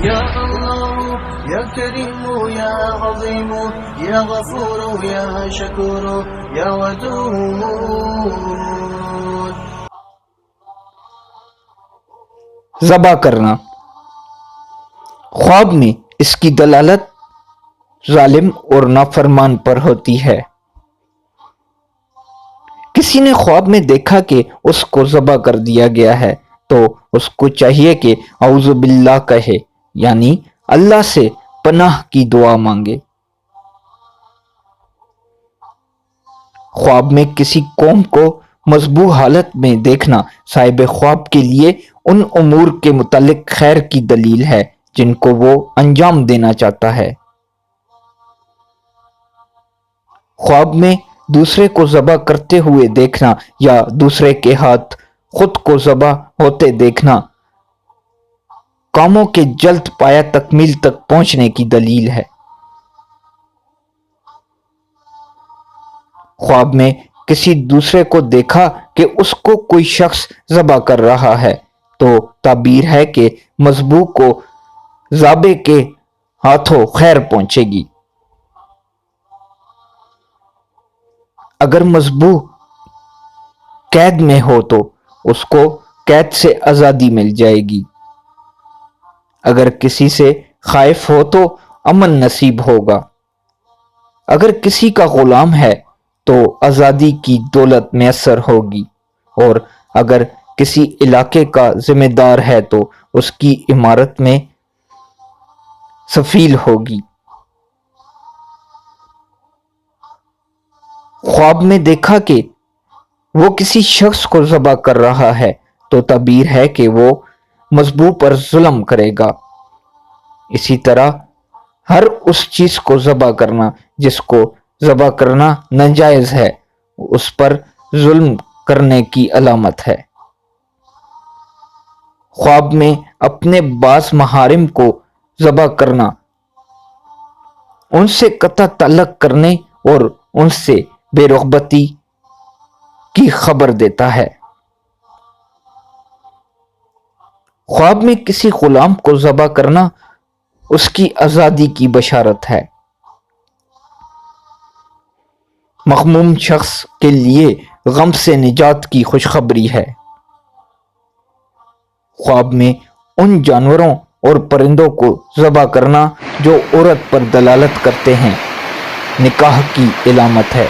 یا اللہ یا کریم یا عظیم یا غفور یا شکور یا ودود۔ ذبح کرنا، خواب میں اس کی دلالت ظالم اور نافرمان پر ہوتی ہے۔ کسی نے خواب میں دیکھا کہ اس کو ذبح کر دیا گیا ہے تو اس کو چاہیے کہ اعوذ باللہ کہے، یعنی اللہ سے پناہ کی دعا مانگے۔ خواب میں کسی قوم کو مذبوح حالت میں دیکھنا صاحب خواب کے لیے ان امور کے متعلق خیر کی دلیل ہے جن کو وہ انجام دینا چاہتا ہے۔ خواب میں دوسرے کو ذبح کرتے ہوئے دیکھنا یا دوسرے کے ہاتھ خود کو ذبح ہوتے دیکھنا کاموں کے جلد پایا تکمیل تک پہنچنے کی دلیل ہے۔ خواب میں کسی دوسرے کو دیکھا کہ اس کو کوئی شخص ذبح کر رہا ہے تو تعبیر ہے کہ مذبوح کو ذابح کے ہاتھوں خیر پہنچے گی۔ اگر مذبوح قید میں ہو تو اس کو قید سے آزادی مل جائے گی۔ اگر کسی سے خائف ہو تو امن نصیب ہوگا۔ اگر کسی کا غلام ہے تو آزادی کی دولت میسر ہوگی، اور اگر کسی علاقے کا ذمہ دار ہے تو اس کی عمارت میں سفیل ہوگی۔ خواب میں دیکھا کہ وہ کسی شخص کو ذبح کر رہا ہے تو تعبیر ہے کہ وہ مذبوح پر ظلم کرے گا۔ اسی طرح ہر اس چیز کو ذبح کرنا جس کو ذبح کرنا ناجائز ہے اس پر ظلم کرنے کی علامت ہے۔ خواب میں اپنے بعض محارم کو ذبح کرنا ان سے قطع تعلق کرنے اور ان سے بے رغبتی کی خبر دیتا ہے۔ خواب میں کسی غلام کو ذبح کرنا اس کی آزادی کی بشارت ہے۔ مغموم شخص کے لیے غم سے نجات کی خوشخبری ہے۔ خواب میں ان جانوروں اور پرندوں کو ذبح کرنا جو عورت پر دلالت کرتے ہیں نکاح کی علامت ہے۔